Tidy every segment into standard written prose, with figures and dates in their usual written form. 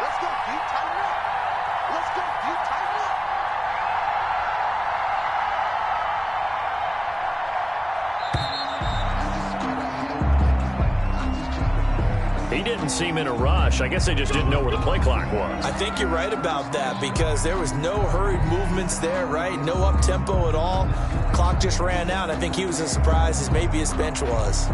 Let's go, dude. Tighten up. Let's go, dude. Tighten up. He didn't seem in a rush. I guess they just didn't know where the play clock was. I think you're right about that because there was no hurried movements there, right? No up-tempo at all. Clock just ran out. I think he was as surprised as maybe his bench was.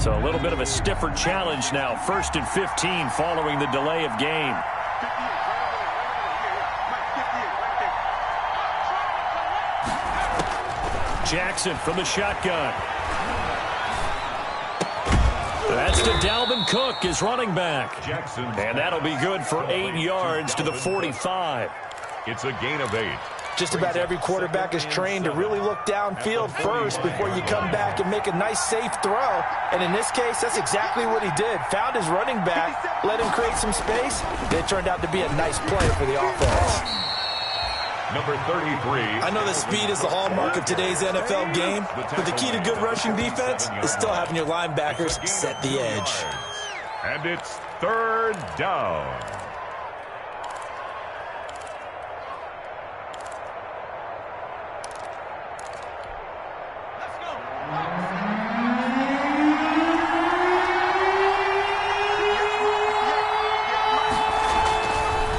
So a little bit of a stiffer challenge now. 1st and 15 following the delay of game. Jackson from the shotgun. That's to Dalvin Cook, his running back. Jackson. And that'll be good for 8 yards to the 45. It's a gain of 8. Just about every quarterback is trained to really look downfield first before you come back and make a nice, safe throw. And in this case, that's exactly what he did. Found his running back, let him create some space. It turned out to be a nice play for the offense. Number 33. I know that speed is the hallmark of today's NFL game, but the key to good rushing defense is still having your linebackers set the edge. And it's 3rd down.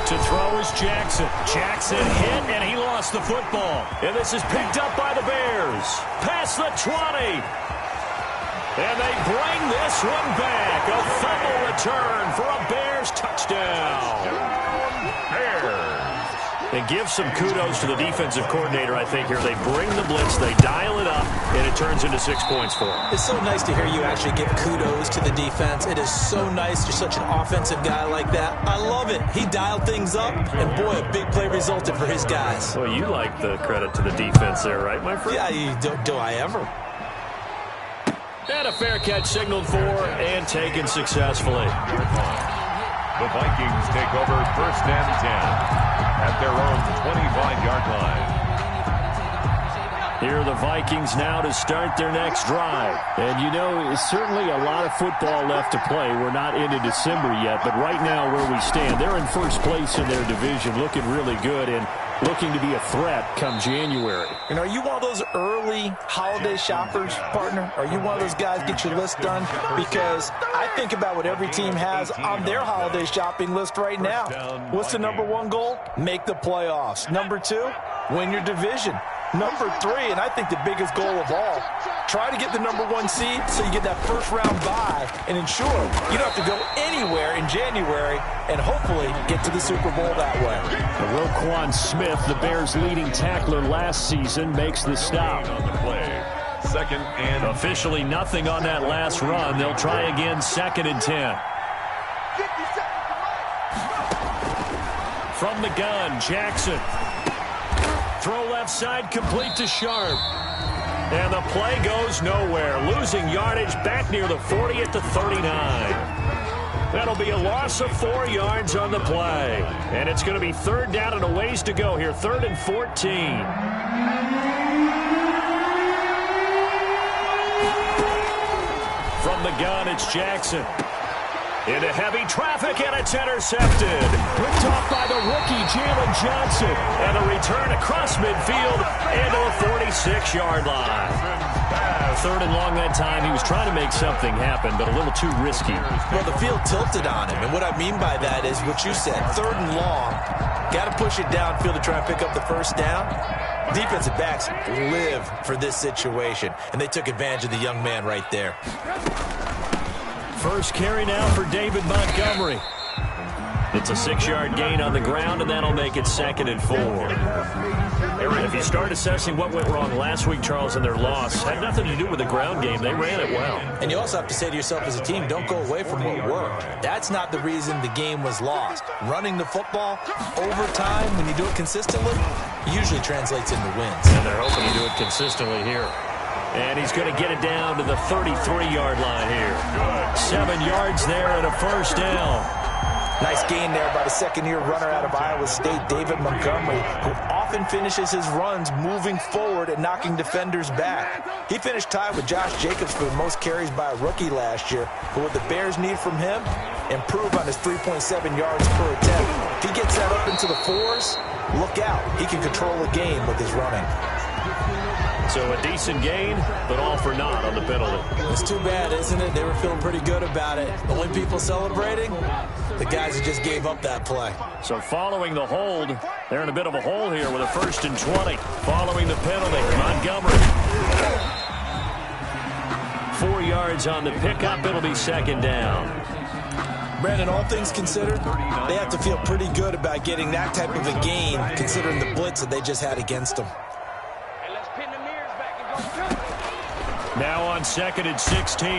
To throw is Jackson. Jackson hit, and he lost the football. And this is picked up by the Bears. Past the 20. And they bring this one back. A fumble return for a Bears touchdown. Bears. And give some kudos to the defensive coordinator, I think, here. They bring the blitz, they dial it up, and it turns into 6 points for them. It's so nice to hear you actually give kudos to the defense. It is so nice. You're such an offensive guy like that. I love it. He dialed things up, and boy, a big play resulted for his guys. Well, you like the credit to the defense there, right, my friend? Yeah, do I ever? And a fair catch signaled for and taken successfully. The Vikings take over 1st and 10 at their own 25-yard line. Here are the Vikings now to start their next drive. And, you know, certainly a lot of football left to play. We're not into December yet, but right now where we stand, they're in first place in their division, looking really good and looking to be a threat come January. And are you one of those early holiday shoppers, partner? Are you one of those guys get your list done? Because I think about what every team has on their holiday shopping list right now. What's the number 1 goal? Make the playoffs. Number 2, win your division. Number 3, and I think the biggest goal of all, try to get the number 1 seed so you get that first-round bye and ensure you don't have to go anywhere in January and hopefully get to the Super Bowl that way. Roquan Smith, the Bears' leading tackler last season, makes the stop. On the play. 2nd and officially nothing on that last run. They'll try again 2nd and 10. From the gun, Jackson. Throw left side, complete to Sharp. And the play goes nowhere. Losing yardage back near the 40 at the 39. That'll be a loss of 4 yards on the play. And it's going to be 3rd down and a ways to go here. 3rd and 14. From the gun, it's Jackson. Into heavy traffic, and it's intercepted. Picked off by the rookie, Jalen Johnson. And a return across midfield into the 46-yard line. 3rd and long that time. He was trying to make something happen, but a little too risky. Well, the field tilted on him, and what I mean by that is what you said. 3rd and long. Got to push it downfield to try and pick up the first down. Defensive backs live for this situation, and they took advantage of the young man right there. First carry now for David Montgomery. It's a 6-yard gain on the ground, and that'll make it 2nd and 4. If you start assessing what went wrong last week, Charles, in their loss, had nothing to do with the ground game. They ran it well. And you also have to say to yourself as a team, don't go away from what worked. That's not the reason the game was lost. Running the football over time, when you do it consistently, usually translates into wins. And they're hoping to do it consistently here. And he's going to get it down to the 33-yard line here. 7 yards there and a first down. Nice gain there by the second-year runner out of Iowa State, David Montgomery, who often finishes his runs moving forward and knocking defenders back. He finished tied with Josh Jacobs for the most carries by a rookie last year. But what the Bears need from him, improve on his 3.7 yards per attempt. If he gets that up into the 4s, look out. He can control a game with his running. So a decent gain, but all for naught on the penalty. It's too bad, isn't it? They were feeling pretty good about it. The only people celebrating, the guys who just gave up that play. So following the hold, they're in a bit of a hole here with a 1st and 20. Following the penalty, Montgomery. 4 yards on the pickup. It'll be 2nd down. Brandon, all things considered, they have to feel pretty good about getting that type of a gain, considering the blitz that they just had against them. Now on 2nd and 16,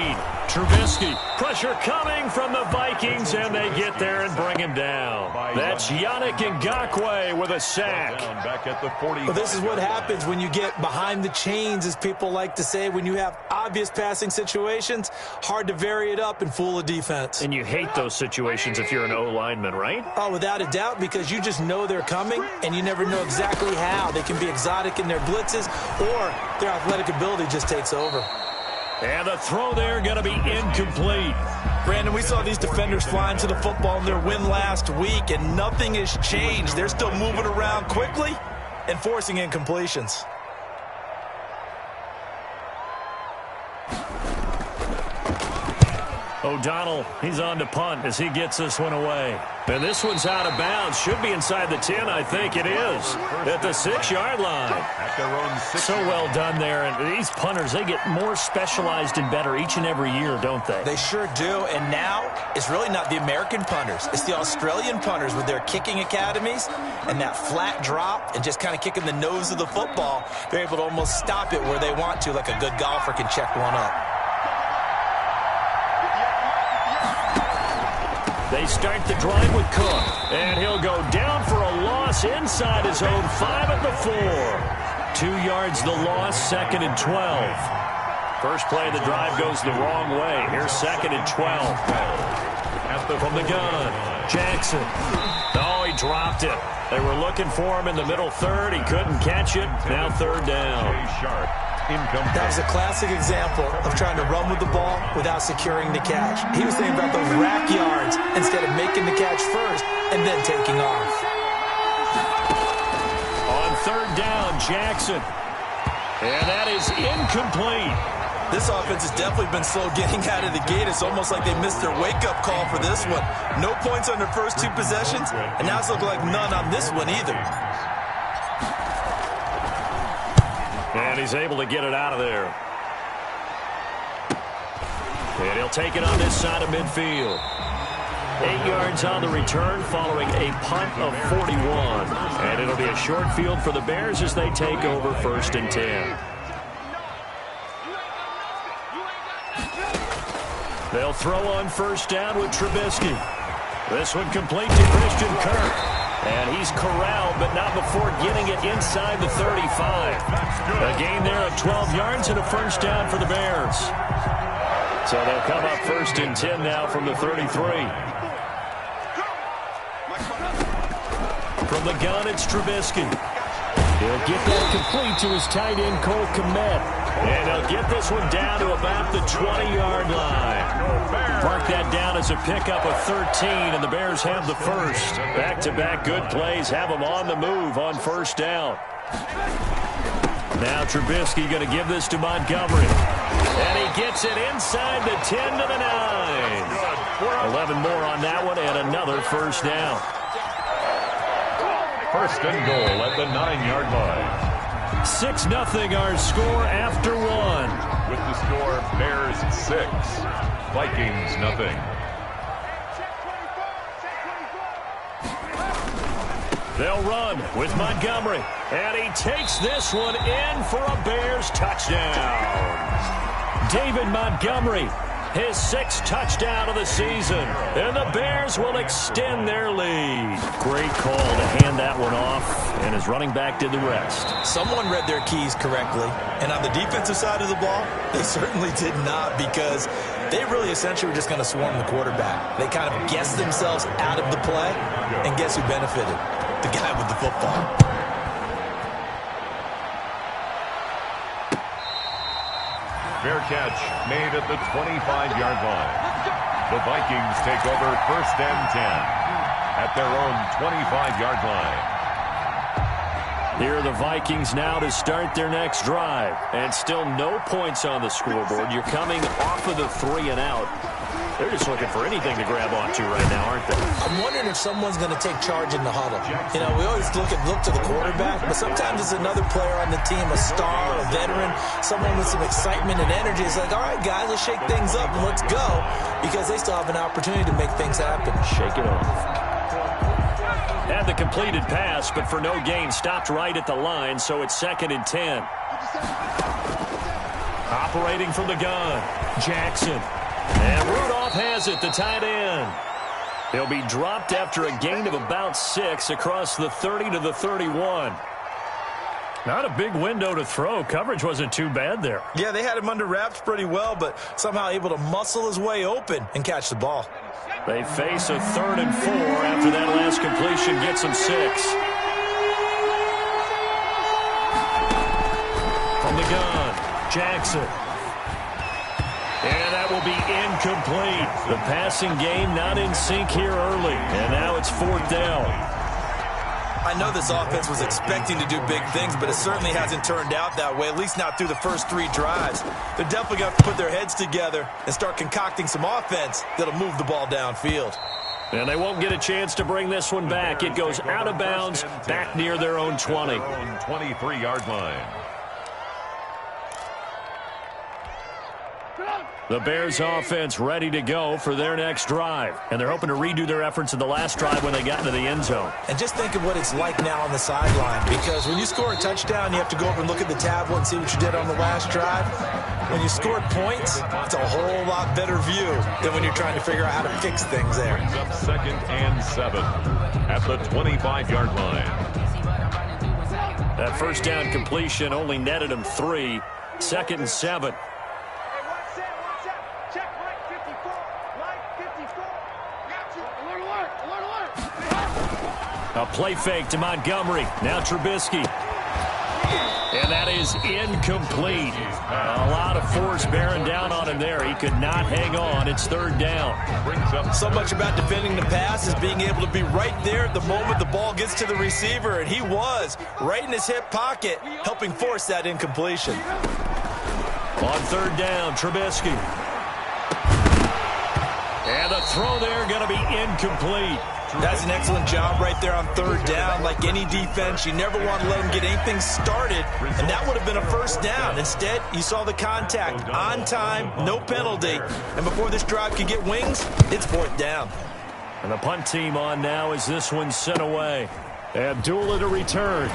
Trubisky. Pressure coming from the Vikings, and they get there and bring him down. That's Yannick Ngakoue with a sack. Back at the 40. Well, this is what happens when you get behind the chains, as people like to say. When you have obvious passing situations, hard to vary it up and fool a defense. And you hate those situations if you're an O-lineman, right? Oh, without a doubt, because you just know they're coming, and you never know exactly how. They can be exotic in their blitzes, or their athletic ability just takes over. And the throw there going to be incomplete. Brandon, we saw these defenders flying to the football in their win last week, and nothing has changed. They're still moving around quickly and forcing incompletions. O'Donnell, he's on to punt as he gets this one away. And this one's out of bounds. Should be inside the 10, I think it is. At the 6-yard line. At their own 6. So well done there. And these punters, they get more specialized and better each and every year, don't they? They sure do. And now, it's really not the American punters. It's the Australian punters with their kicking academies and that flat drop and just kind of kicking the nose of the football. They're able to almost stop it where they want to, like a good golfer can check one up. They start the drive with Cook, and he'll go down for a loss inside his own 5 at the 4. 2 yards the loss, 2nd and 12. First play of the drive goes the wrong way. Here's 2nd and 12. From the gun, Jackson. Oh, he dropped it. They were looking for him in the middle 3rd. He couldn't catch it. Now 3rd down. That was a classic example of trying to run with the ball without securing the catch. He was thinking about those rack yards instead of making the catch first and then taking off. On 3rd down, Jackson. And that is incomplete. This offense has definitely been slow getting out of the gate. It's almost like they missed their wake-up call for this one. No points on their first 2 possessions, and now it's looking like none on this one either. And he's able to get it out of there. And he'll take it on this side of midfield. 8 yards on the return following a punt of 41. And it'll be a short field for the Bears as they take over 1st and 10. They'll throw on 1st down with Trubisky. This one complete to Christian Kirk. And he's corralled, but not before getting it inside the 35. A gain there of 12 yards and a 1st down for the Bears. So they'll come up 1st and 10 now from the 33. From the gun, it's Trubisky. He'll get that complete to his tight end, Cole Kmet. And they'll get this one down to about the 20-yard line. Mark that down as a pickup of 13, and the Bears have the 1st. Back-to-back good plays have them on the move on 1st down. Now Trubisky going to give this to Montgomery. And he gets it inside the 10 to the 9. 11 more on that one, and another 1st down. 1st and goal at the 9-yard line. 6-0 our score after 1. With the score, Bears 6, Vikings 0. They'll run with Montgomery, and he takes this one in for a Bears touchdown. David Montgomery, his 6th touchdown of the season, and the Bears will extend their lead. Great call to hand that one off, And his running back did the rest. Someone read their keys correctly. And on the defensive side of the ball, they certainly did not, because they really essentially were just going to swarm the quarterback. They kind of guessed themselves out of the play, and guess who benefited? The guy with the football. Fair catch made at the 25-yard line. The Vikings take over 1st and 10 at their own 25-yard line. Here are the Vikings now to start their next drive. And still no points on the scoreboard. You're coming off of the 3 and out. They're just looking for anything to grab onto right now, aren't they? I'm wondering if someone's going to take charge in the huddle. You know, we always look to the quarterback, but sometimes it's another player on the team, a star, a veteran, someone with some excitement and energy. It's like, all right, guys, let's shake things up and let's go, because they still have an opportunity to make things happen. Shake it off. Had the completed pass, but for no gain, stopped right at the line, so it's 2nd and 10. Operating from the gun, Jackson. And Rudolph has it, the tight end. He'll be dropped after a gain of about 6 across the 30 to the 31. Not a big window to throw. Coverage wasn't too bad there. Yeah, they had him under wraps pretty well, but somehow able to muscle his way open and catch the ball. They face a 3rd and 4 after that last completion gets them 6. From the gun, Jackson. And that will be incomplete. The passing game not in sync here early. And now it's 4th down. I know this offense was expecting to do big things, but it certainly hasn't turned out that way, at least not through the first 3 drives. They're definitely going to have to put their heads together and start concocting some offense that'll move the ball downfield. And they won't get a chance to bring this one back. It goes out of bounds, back near their own 20. 23-yard line. The Bears offense ready to go for their next drive. And they're hoping to redo their efforts in the last drive when they got into the end zone. And just think of what it's like now on the sideline, because when you score a touchdown, you have to go over and look at the tablet and see what you did on the last drive. When you scored points, it's a whole lot better view than when you're trying to figure out how to fix things there. Brings up 2nd and 7 at the 25-yard line. That first down completion only netted him 3. 2nd and 7. A play fake to Montgomery. Now Trubisky. And that is incomplete. A lot of force bearing down on him there. He could not hang on. It's 3rd down. So much about defending the pass is being able to be right there at the moment the ball gets to the receiver, and he was right in his hip pocket, helping force that incompletion. On 3rd down, Trubisky. And the throw there going to be incomplete. That's an excellent job right there on 3rd down. Like any defense, you never want to let them get anything started, and that would have been a 1st down. Instead, you saw the contact on time, no penalty, and before this drive could get wings, it's 4th down. And the punt team on now as this one's sent away. Abdullah to return.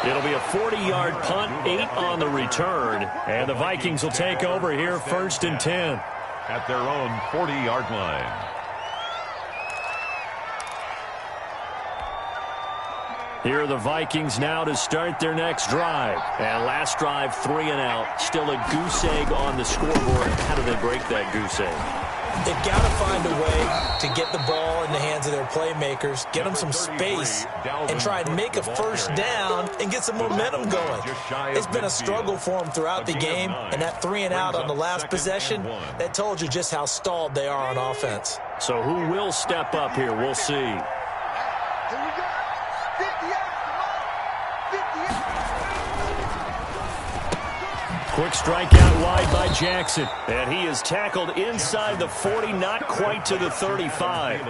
It'll be a 40-yard punt, 8 on the return, and the Vikings will take over here 1st and 10. At their own 40-yard line. Here are the Vikings now to start their next drive. And last drive, 3 and out. Still a goose egg on the scoreboard. How do they break that goose egg? They've got to find a way to get the ball in the hands of their playmakers, get them some space, and try and make a 1st down and get some momentum going. It's been a struggle for them throughout the game, and that 3 and out on the last possession, that told you just how stalled they are on offense. So who will step up here? We'll see. Quick strike out wide by Jackson. And he is tackled inside the 40, not quite to the 35.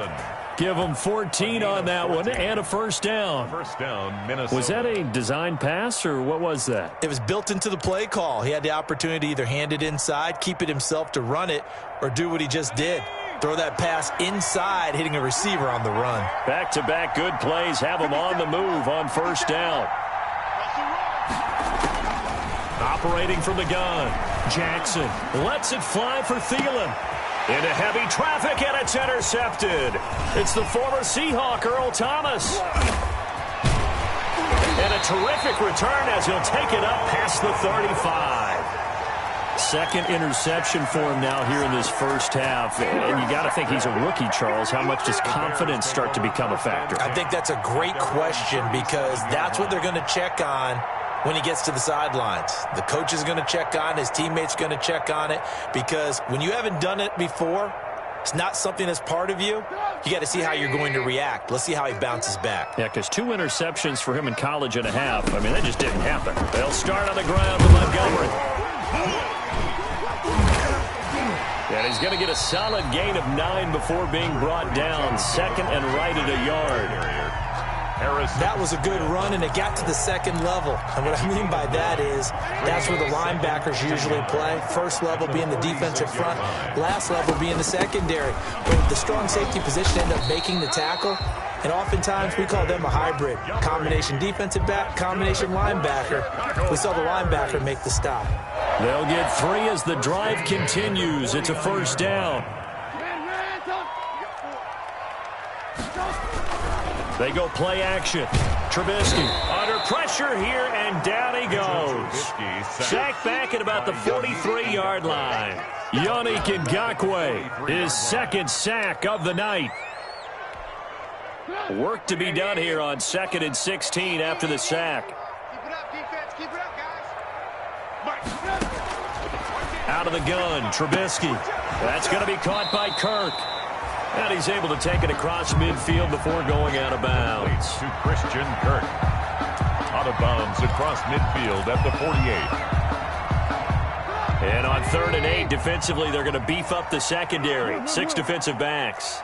Give him 14 on that one and a 1st down. 1st down, Minnesota. Was that a design pass or what was that? It was built into the play call. He had the opportunity to either hand it inside, keep it himself to run it, or do what he just did. Throw that pass inside, hitting a receiver on the run. Back-to-back good plays have him on the move on 1st down. Operating from the gun, Jackson lets it fly for Thielen. Into heavy traffic, and it's intercepted. It's the former Seahawk, Earl Thomas. terrific return as he'll take it up past the 35. Second interception for him now here in this first half. And you got to think he's a rookie, Charles. How much does confidence start to become a factor? I think that's a great question because that's what they're going to check on when he gets to the sidelines. The coach is going to check on it. His teammates going to check on it because when you haven't done it before, it's not something that's part of you. You got to see how you're going to react. Let's see how he bounces back. Yeah, because 2 interceptions for him in college and a half. I mean, that just didn't happen. They'll start on the ground with Montgomery. And he's going to get a solid gain of 9 before being brought down. Second and right at a yard. That was a good run, and it got to the second level. And what I mean by that is that's where the linebackers usually play. First level being the defensive front, last level being the secondary. But the strong safety position ended up making the tackle, and oftentimes we call them a hybrid. Combination defensive back, combination linebacker. We saw the linebacker make the stop. They'll get 3 as the drive continues. It's a first down. They go play action. Trubisky under pressure here, and down he goes. Sacked back at about the 43-yard line. Yannick Ngakoue, his second sack of the night. Work to be done here on 2nd and 16 after the sack. Keep it up, defense. Keep it up, guys. Out of the gun, Trubisky. That's going to be caught by Kirk. And he's able to take it across midfield before going out of bounds. To Christian Kirk. Out of bounds across midfield at the 48. And on 3rd and 8, defensively, they're going to beef up the secondary. 6 defensive backs.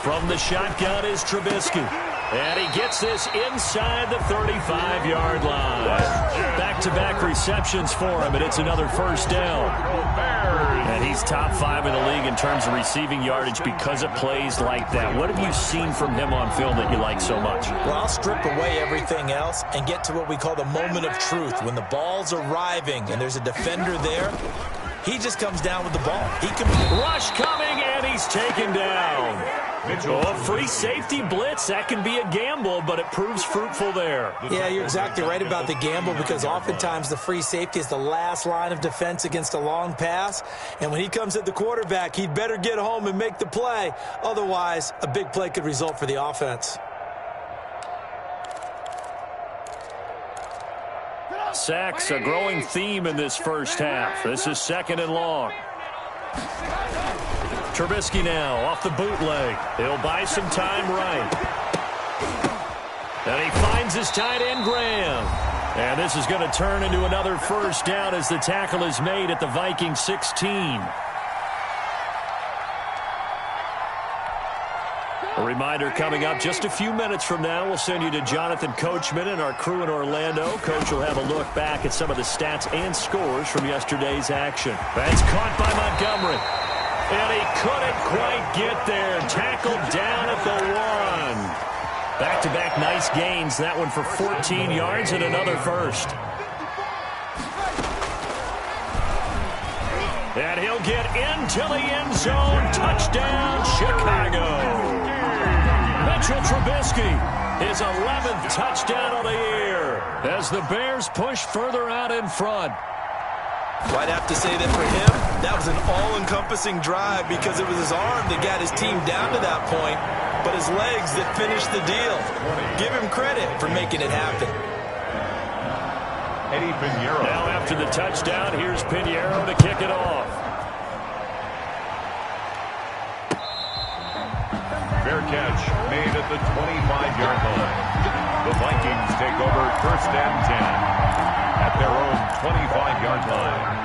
From the shotgun is Trubisky. And he gets this inside the 35-yard line. Back-to-back receptions for him, and it's another first down. And he's top 5 in the league in terms of receiving yardage because of plays like that. What have you seen from him on film that you like so much? Well, I'll strip away everything else and get to what we call the moment of truth. When the ball's arriving and there's a defender there, he just comes down with the ball. He can rush coming, and he's taken down. A free safety blitz, that can be a gamble, but it proves fruitful there. Yeah, you're exactly right about the gamble because oftentimes the free safety is the last line of defense against a long pass. And when he comes at the quarterback, he'd better get home and make the play. Otherwise, a big play could result for the offense. Sacks, a growing theme in this first half. This is 2nd and long. Trubisky now off the bootleg. He'll buy some time right. And he finds his tight end, Graham. And this is going to turn into another first down as the tackle is made at the Vikings 16. A reminder coming up just a few minutes from now. We'll send you to Jonathan Coachman and our crew in Orlando. Coach will have a look back at some of the stats and scores from yesterday's action. That's caught by Montgomery. And he couldn't quite get there. Tackled down at the 1. Back-to-back nice gains. That one for 14 yards and another first. And he'll get into the end zone. Touchdown, Chicago. Mitchell Trubisky, his 11th touchdown of the year as the Bears push further out in front. Well, I'd have to say that for him, that was an all-encompassing drive because it was his arm that got his team down to that point, but his legs that finished the deal. Give him credit for making it happen. Eddie Pinheiro. Now after the touchdown, here's Pinheiro to kick it off. Fair catch made at the 25-yard line. The Vikings take over 1st and 10 at their own 25-yard line.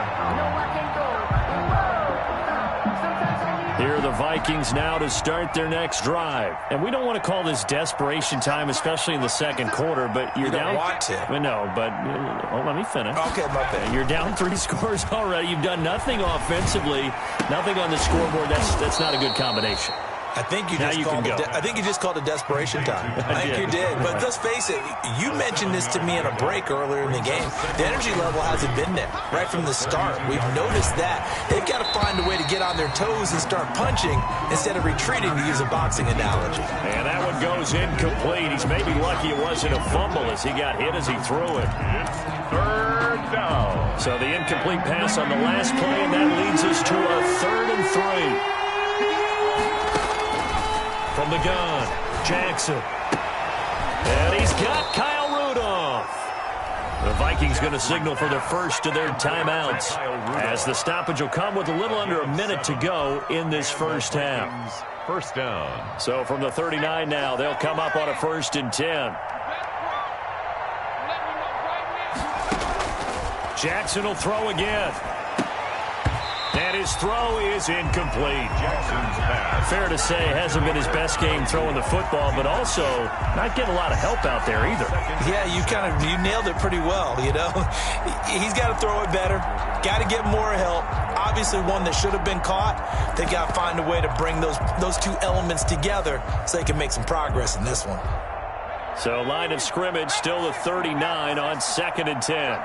Here are the Vikings now to start their next drive. And we don't want to call this desperation time, especially in the second quarter, but you're down. You don't want to. Well, no, but let me finish. Okay, my bad. You're down 3 scores already. You've done nothing offensively, nothing on the scoreboard. That's not a good combination. I think you just called it desperation time. I think you did. But let's face it, you mentioned this to me in a break earlier in the game. The energy level hasn't been there right from the start. We've noticed that. They've got to find a way to get on their toes and start punching instead of retreating, to use a boxing analogy. And that one goes incomplete. He's maybe lucky it wasn't a fumble as he got hit as he threw it. Third down. So the incomplete pass on the last play, and that leads us to a 3rd and 3. From the gun, Jackson. And he's got Kyle Rudolph. The Vikings going to signal for the first of their timeouts, as the stoppage will come with a little under a minute to go in this first half. First down. So from the 39 now, they'll come up on a 1st and 10. Jackson will throw again. And his throw is incomplete. Jackson's pass. Fair to say, hasn't been his best game throwing the football, but also not getting a lot of help out there either. Yeah, you nailed it pretty well, you know. He's got to throw it better. Got to get more help. Obviously one that should have been caught. They got to find a way to bring those two elements together so they can make some progress in this one. So line of scrimmage, still the 39 on 2nd and 10.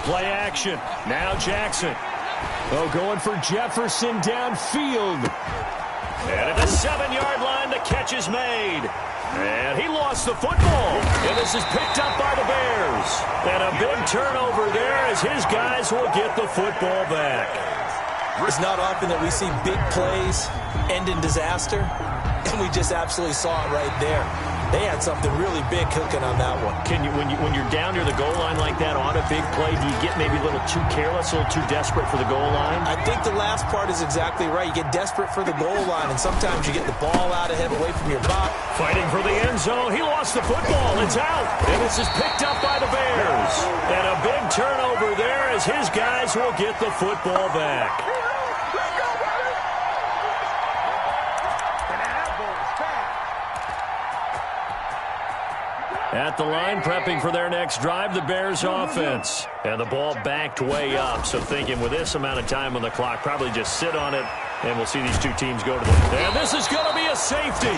Play action. Now Jackson. Oh, going for Jefferson downfield. And at the 7-yard line, the catch is made. And he lost the football. And this is picked up by the Bears. And a big turnover there as his guys will get the football back. It's not often that we see big plays end in disaster. And we just absolutely saw it right there. They had something really big cooking on that one. When you're down near the goal line like that on a big play, do you get maybe a little too careless, a little too desperate for the goal line? I think the last part is exactly right. You get desperate for the goal line, and sometimes you get the ball out ahead away from your box. Fighting for the end zone. He lost the football. It's out. And this is picked up by the Bears. And a big turnover there as his guys will get the football back. At the line, prepping for their next drive, the Bears offense. And the ball backed way up. So thinking with this amount of time on the clock, probably just sit on it, and we'll see these two teams go to the... And this is going to be a safety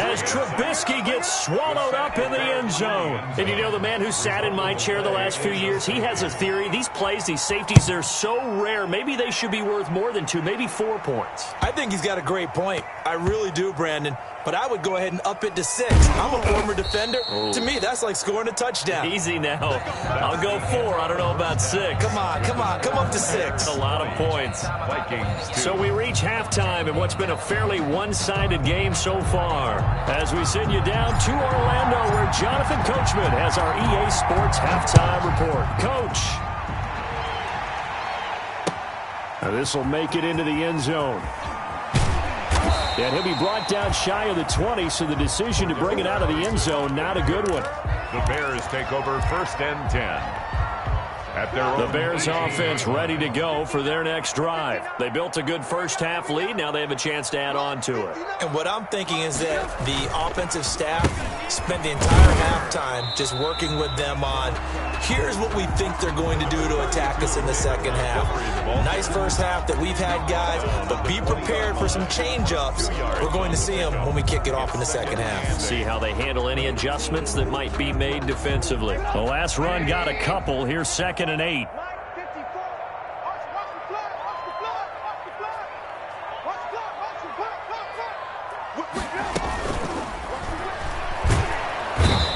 as Trubisky gets swallowed up in the end zone. And you know, the man who sat in my chair the last few years, he has a theory. These plays, these safeties, they're so rare. Maybe they should be worth more than 2, maybe 4 points. I think he's got a great point. I really do, Brandon. But I would go ahead and up it to 6. I'm a former defender. To me, that's like scoring a touchdown. Easy now. I'll go 4. I don't know about 6. Come on. Come up to 6. That's a lot of points. Vikings. So we reach halftime in what's been a fairly one-sided game so far. As we send you down to Orlando, where Jonathan Coachman has our EA Sports halftime report. Coach. Now this will make it into the end zone. And he'll be brought down shy of the 20, so the decision to bring it out of the end zone, not a good one. The Bears take over 1st and 10. At their the Bears offense ready to go for their next drive. They built a good first-half lead. Now they have a chance to add on to it. And what I'm thinking is that the offensive staff spent the entire halftime just working with them on, here's what we think they're going to do to attack us in the second half. Nice first half that we've had, guys, but be prepared for some change-ups. We're going to see them when we kick it off in the second half. See how they handle any adjustments that might be made defensively. The last run got a couple. Here's 2nd and 8.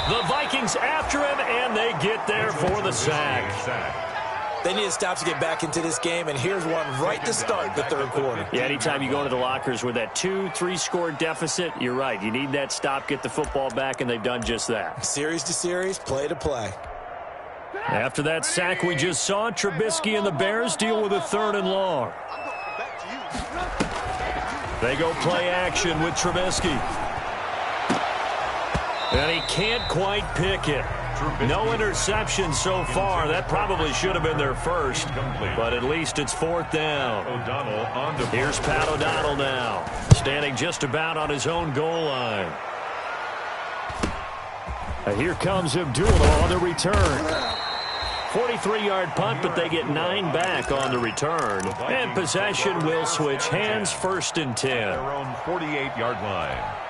The Vikings after him, and they get there for the sack. They need to stop to get back into this game, and here's one right to start the third quarter. Yeah, anytime you go into the lockers with that 2-3 score deficit, you're right. You need that stop, get the football back, and they've done just that. Series to series, play to play. After that sack we just saw, Trubisky and the Bears deal with a 3rd and long. They go play action with Trubisky. And he can't quite pick it. No interception so far. That probably should have been their first. But at least it's 4th down. Here's Pat O'Donnell now, standing just about on his own goal line. Here comes Abdullah on the return. 43-yard punt, but they get 9 back on the return. And possession will switch hands, 1st and 10. Their own 48-yard line.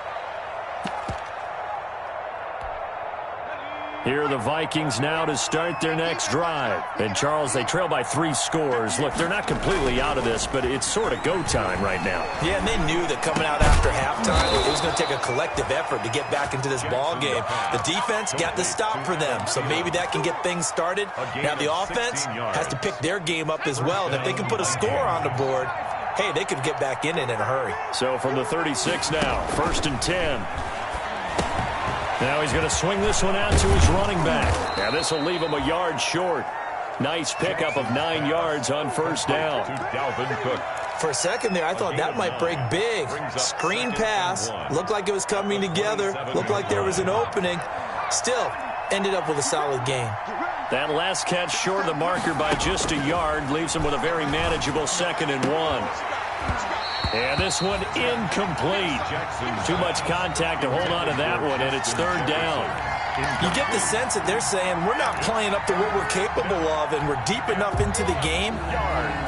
Here are the Vikings now to start their next drive. And, Charles, they trail by 3 scores. Look, they're not completely out of this, but it's sort of go time right now. Yeah, and they knew that coming out after halftime, it was going to take a collective effort to get back into this ball game. The defense got the stop for them, so maybe that can get things started. Now the offense has to pick their game up as well, and if they can put a score on the board, hey, they could get back in it in a hurry. So from the 36 now, 1st and 10. Now he's going to swing this one out to his running back. Now this will leave him a yard short. Nice pickup of 9 yards on 1st down. To Dalvin Cook. For a second there, I thought that might break big. Screen pass. Looked like it was coming together. Looked like there was an opening. Still, ended up with a solid gain. That last catch short of the marker by just a yard leaves him with a very manageable 2nd and 1. And this one incomplete. Too much contact to hold on to that one, and it's 3rd down. You get the sense that they're saying we're not playing up to what we're capable of, and we're deep enough into the game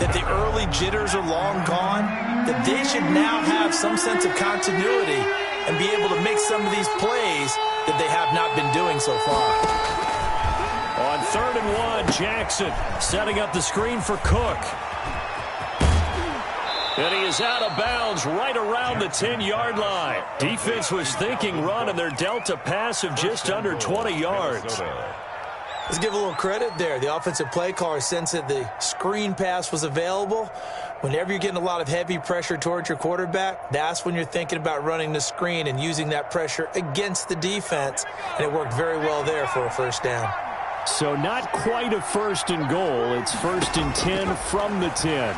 that the early jitters are long gone, that they should now have some sense of continuity and be able to make some of these plays that they have not been doing so far. On 3rd and 1, Jackson setting up the screen for Cook. And he is out of bounds right around the 10-yard line. Defense was thinking run, and they're dealt a pass of just under 20 yards. Let's give a little credit there. The offensive play caller sensed that the screen pass was available. Whenever you're getting a lot of heavy pressure towards your quarterback, that's when you're thinking about running the screen and using that pressure against the defense. And it worked very well there for a 1st down. So not quite a 1st and goal. It's 1st and 10 from the 10.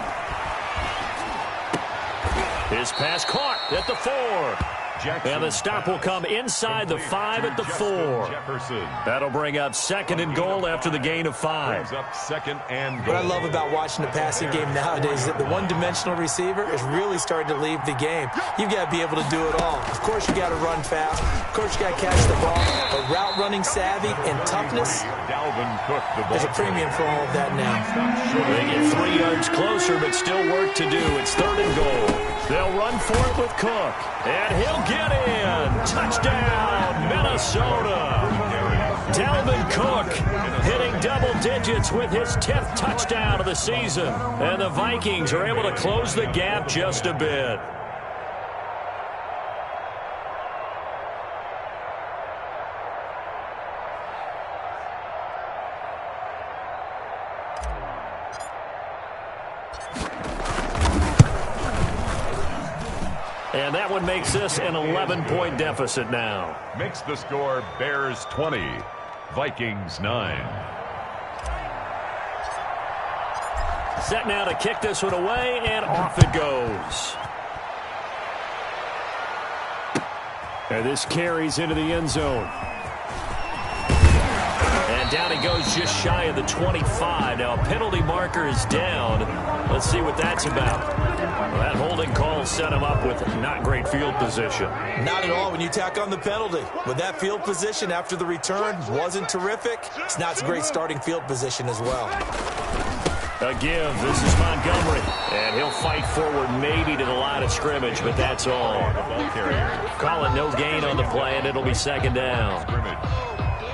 His pass caught at the 4. And the stop will come inside the 5 at the 4. That'll bring up 2nd and goal after the gain of 5. Brings up 2nd and What goal. I love about watching the passing game nowadays is that the one-dimensional receiver is really starting to leave the game. You've got to be able to do it all. Of course, you got to run fast. Of course, you got to catch the ball. But route running savvy and toughness, Dalvin Cook, the ball. there's a premium for all of that now. They get 3 yards closer, but still work to do. It's 3rd and goal. They'll run for it with Cook. And he'll get in. Touchdown, Minnesota. Dalvin Cook hitting double digits with his 10th touchdown of the season. And the Vikings are able to close the gap just a bit. And that one makes this an 11-point deficit now. Makes the score Bears 20, Vikings 9. Set now to kick this one away, and off it goes. And this carries into the end zone. And down he goes just shy of the 25. Now a penalty marker is down. Let's see what that's about. Well, that holding call set him up with not great field position. Not at all when you tack on the penalty. With that field position after the return wasn't terrific, it's not a great starting field position as well. A give. This is Montgomery. And he'll fight forward maybe to the line of scrimmage, but that's all. Call it no gain on the play, and it'll be 2nd down.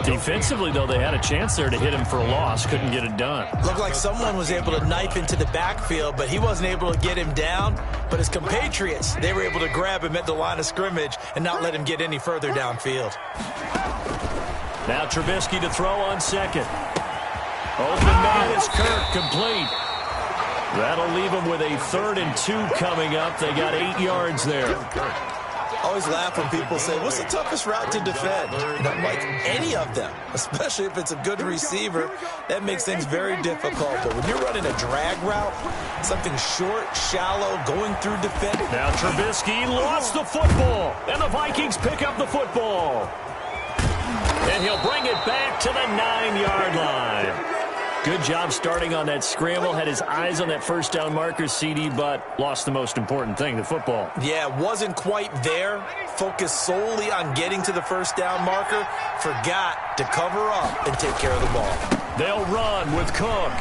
Defensively, though, they had a chance there to hit him for a loss. Couldn't get it done. Looked like someone was able to knife into the backfield, but he wasn't able to get him down. But his compatriots, they were able to grab him at the line of scrimmage and not let him get any further downfield. Now Trubisky to throw on 2nd. Open man is Kirk, complete. That'll leave him with a 3rd and 2 coming up. They got 8 yards there. I always laugh when people say, what's the toughest route to defend? And I'm like, any of them, especially if it's a good receiver. That makes things very difficult. But when you're running a drag route, something short, shallow, going through defense. Now Trubisky lost the football, and the Vikings pick up the football. And he'll bring it back to the 9-yard line. Good job starting on that scramble. Had his eyes on that 1st down marker, CD, but lost the most important thing, the football. Yeah, wasn't quite there. Focused solely on getting to the 1st down marker. Forgot to cover up and take care of the ball. They'll run with Cook.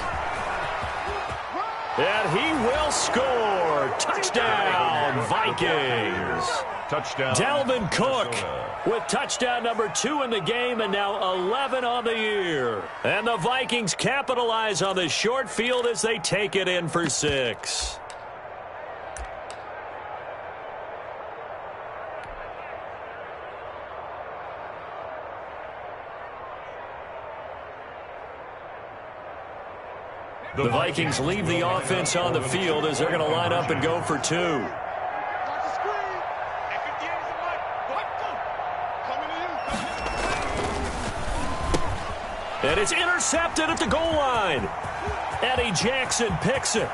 And he will score. Touchdown, Vikings. Touchdown. Dalvin Cook with touchdown number 2 in the game and now 11 on the year. And the Vikings capitalize on the short field as they take it in for 6. The Vikings leave the offense on the field as they're going to line up and go for 2. And it's intercepted at the goal line. Eddie Jackson picks it.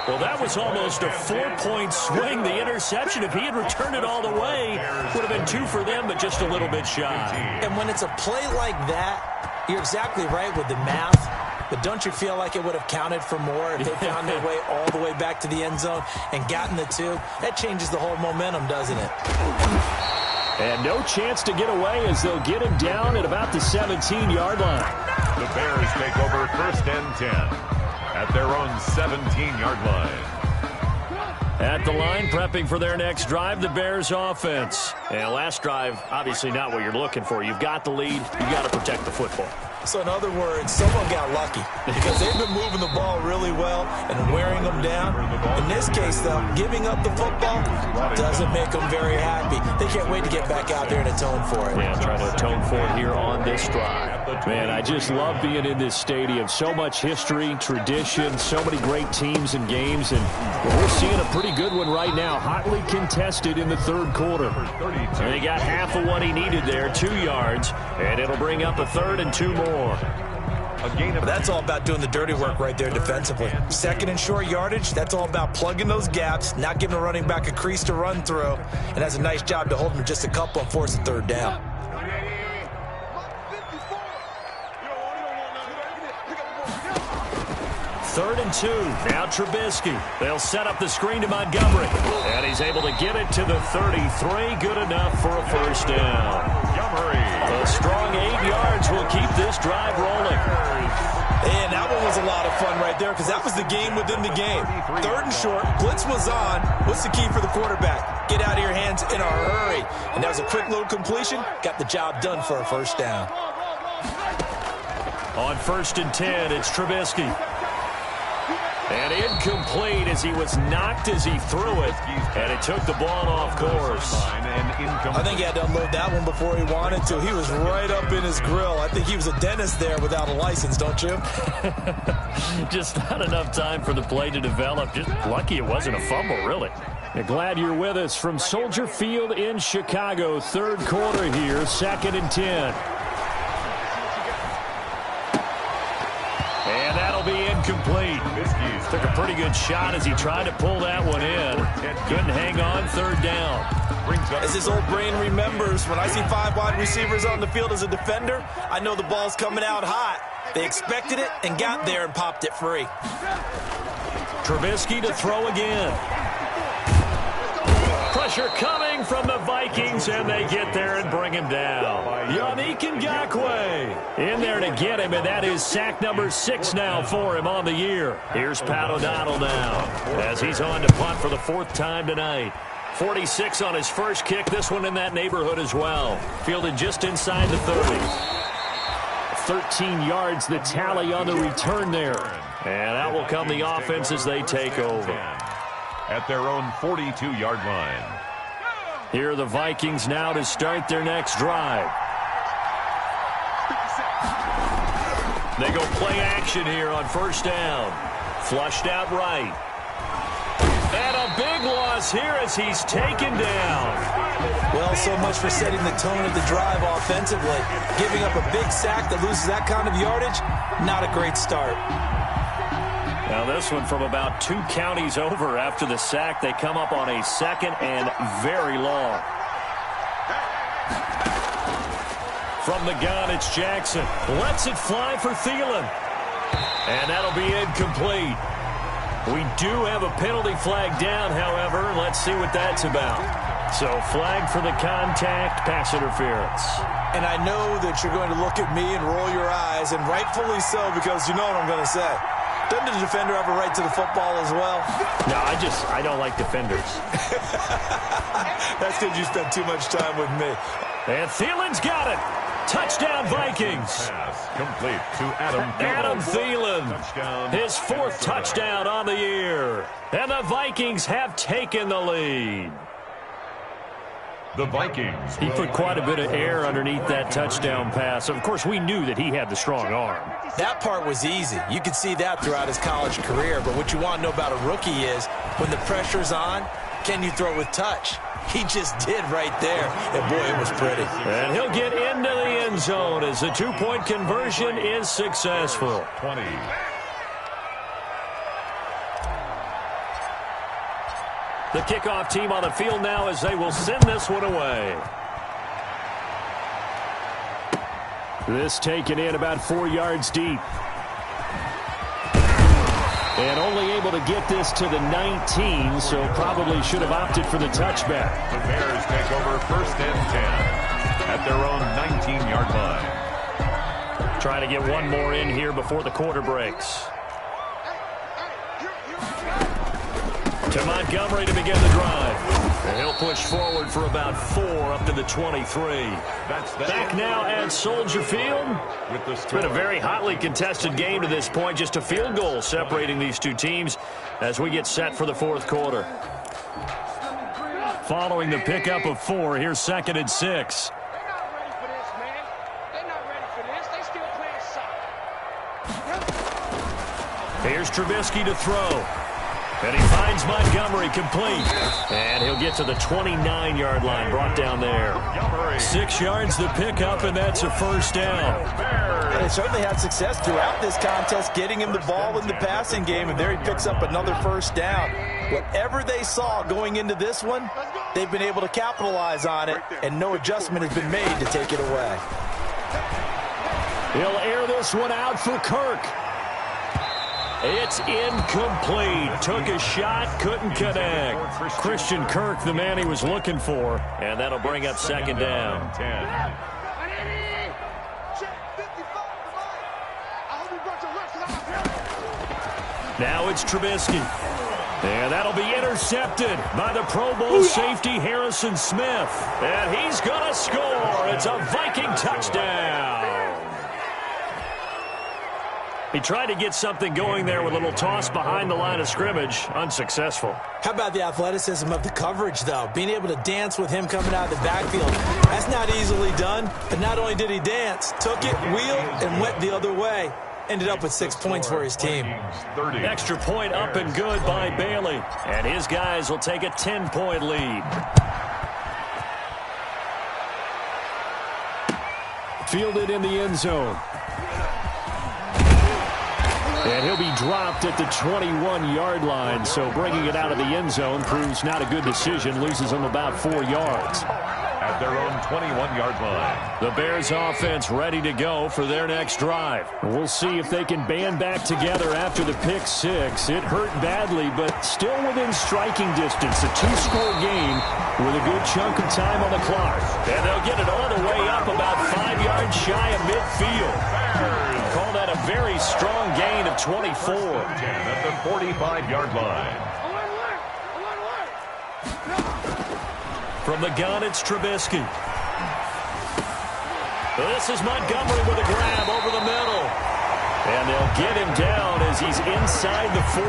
Well, that was almost a 4-point swing. The interception, if he had returned it all the way, would have been 2 for them, but just a little bit shy. And when it's a play like that, you're exactly right with the math. But don't you feel like it would have counted for more if they found their way all the way back to the end zone and gotten the 2? That changes the whole momentum, doesn't it? And no chance to get away as they'll get him down at about the 17-yard line. The Bears take over 1st and 10 at their own 17-yard line. At the line, prepping for their next drive, the Bears offense. And last drive, obviously not what you're looking for. You've got the lead. You've got to protect the football. So in other words, someone got lucky because they've been moving the ball really well and wearing them down. In this case, though, giving up the football doesn't make them very happy. They can't wait to get back out there and atone for it. Yeah, trying to atone for it here on this drive. Man, I just love being in this stadium. So much history, tradition, so many great teams and games. And we're seeing a pretty good one right now, hotly contested in the 3rd quarter. And he got half of what he needed there, 2 yards. And it'll bring up a 3rd and 2 more. That's all about doing the dirty work right there defensively. 2nd and short yardage, that's all about plugging those gaps, not giving a running back a crease to run through, and that's a nice job to hold him just a couple and force a 3rd down. 3rd and 2. Now Trubisky. They'll set up the screen to Montgomery. And he's able to get it to the 33. Good enough for a 1st down. A strong 8 yards will keep this drive rolling. And that one was a lot of fun right there because that was the game within the game. 3rd and short. Blitz was on. What's the key for the quarterback? Get out of your hands in a hurry. And that was a quick little completion. Got the job done for a 1st down. On 1st and 10, it's Trubisky. And incomplete as he was knocked as he threw it. And it took the ball off course. I think he had to unload that one before he wanted to. He was right up in his grill. I think he was a dentist there without a license, don't you? Just not enough time for the play to develop. Just lucky it wasn't a fumble, really. Glad you're with us from Soldier Field in Chicago. 3rd quarter here, 2nd and 10. And that'll be incomplete. Took a pretty good shot as he tried to pull that one in. Couldn't hang on, 3rd down. As his old brain remembers, when I see 5 wide receivers on the field as a defender, I know the ball's coming out hot. They expected it and got there and popped it free. Trubisky to throw again. Pressure coming from the Vikings, and they get there and bring him down. Yannick Ngakoue in there to get him, and that is sack number 6 now for him on the year. Here's Pat O'Donnell now as he's on to punt for the 4th time tonight. 46 on his first kick, this one in that neighborhood as well. Fielded just inside the 30. 13 yards the tally on the return there. And out will come the offense as they take over. At their own 42-yard line. Here are the Vikings now to start their next drive. They go play action here on 1st down. Flushed out right. And a big loss here as he's taken down. Well, so much for setting the tone of the drive offensively. Giving up a big sack that loses that kind of yardage, not a great start. Now this one from about 2 counties over after the sack. They come up on a 2nd and very long. From the gun, it's Jackson. Lets it fly for Thielen. And that'll be incomplete. We do have a penalty flag down, however. Let's see what that's about. So flag for the contact, pass interference. And I know that you're going to look at me and roll your eyes, and rightfully so, because you know what I'm going to say. Doesn't the defender have a right to the football as well? No, I don't like defenders. That's because you spent too much time with me. And Thielen's got it. Touchdown, Vikings. Pass complete to Adam Thielen. Touchdown. His 4th touchdown on the year. And the Vikings have taken the lead. The Vikings. He put quite a bit of air underneath that touchdown pass. Of course, we knew that he had the strong arm. That part was easy. You could see that throughout his college career. But what you want to know about a rookie is when the pressure's on, can you throw with touch? He just did right there. And, boy, it was pretty. And he'll get into the end zone as the 2-point conversion is successful. 20. The kickoff team on the field now as they will send this one away. This taken in about 4 yards deep. And only able to get this to the 19, so probably should have opted for the touchback. The Bears take over 1st and 10 at their own 19-yard line. Trying to get one more in here before the quarter breaks. To Montgomery to begin the drive. And he'll push forward for about 4 up to the 23. Back now at Soldier Field. It's been a very hotly contested game to this point. Just a field goal separating these two teams as we get set for the 4th quarter. Following the pickup of 4, here's 2nd and 6. They're not ready for this, man. They're not ready for this. They still playing soccer. Here's Trubisky to throw. And he finds Montgomery complete. And he'll get to the 29-yard line, brought down there. 6 yards the pickup, and that's a 1st down. And they certainly had success throughout this contest, getting him the ball in the passing game, and there he picks up another 1st down. Whatever they saw going into this one, they've been able to capitalize on it, and no adjustment has been made to take it away. He'll air this one out for Kirk. It's incomplete. Took a shot, couldn't connect. Christian Kirk, the man he was looking for, and that'll bring up 2nd down. 10. Now it's Trubisky. And that'll be intercepted by the Pro Bowl safety Harrison Smith. And he's going to score. It's a Viking touchdown. He tried to get something going there with a little toss behind the line of scrimmage. Unsuccessful. How about the athleticism of the coverage, though? Being able to dance with him coming out of the backfield. That's not easily done. But not only did he dance, took it, wheeled, and went the other way. Ended up with 6 points for his team. Extra point up and good by Bailey. And his guys will take a 10-point lead. Fielded in the end zone. And he'll be dropped at the 21-yard line, so bringing it out of the end zone proves not a good decision. Loses him about 4 yards. At their own 21-yard line. The Bears offense ready to go for their next drive. We'll see if they can band back together after the pick 6. It hurt badly, but still within striking distance. A 2-score game with a good chunk of time on the clock. And they'll get it all the way up about 5 yards shy of midfield. Call that a very strong gain of 24. 10 at the 45-yard line. From the gun, it's Trubisky. This is Montgomery with a grab over the middle. And they'll get him down as he's inside the 40.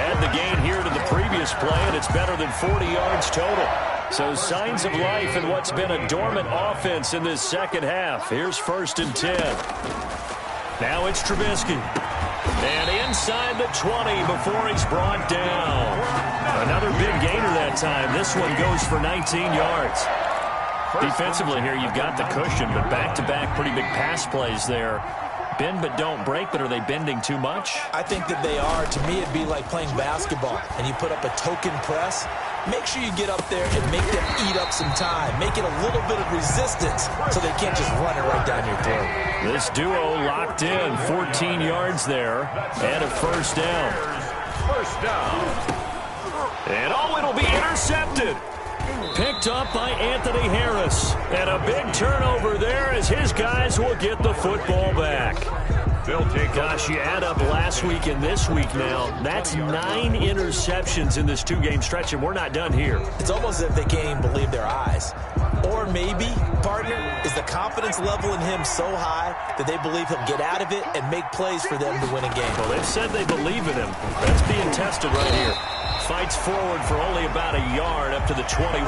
Add the gain here to the previous play, and it's better than 40 yards total. So signs of life in what's been a dormant offense in this second half. Here's 1st and 10. Now it's Trubisky. And inside the 20 before he's brought down. Another big gainer that time. This one goes for 19 yards. Defensively here, you've got the cushion, but back-to-back pretty big pass plays there. Bend but don't break, but are they bending too much? I think that they are. To me, it'd be like playing basketball, and you put up a token press. Make sure you get up there and make them eat up some time. Make it a little bit of resistance so they can't just run it right down your throat. This duo locked in, 14 yards there, and a 1st down. First down. And it'll be intercepted. Picked up by Anthony Harris. And a big turnover there as his guys will get the football back. They'll take. Gosh, you add up last week and this week now. That's 9 interceptions in this 2-game stretch, and we're not done here. It's almost as if they can't even believe their eyes. Or maybe, partner, is the confidence level in him so high that they believe he'll get out of it and make plays for them to win a game. Well, they've said they believe in him. That's being tested right here. Fights forward for only about a yard up to the 21.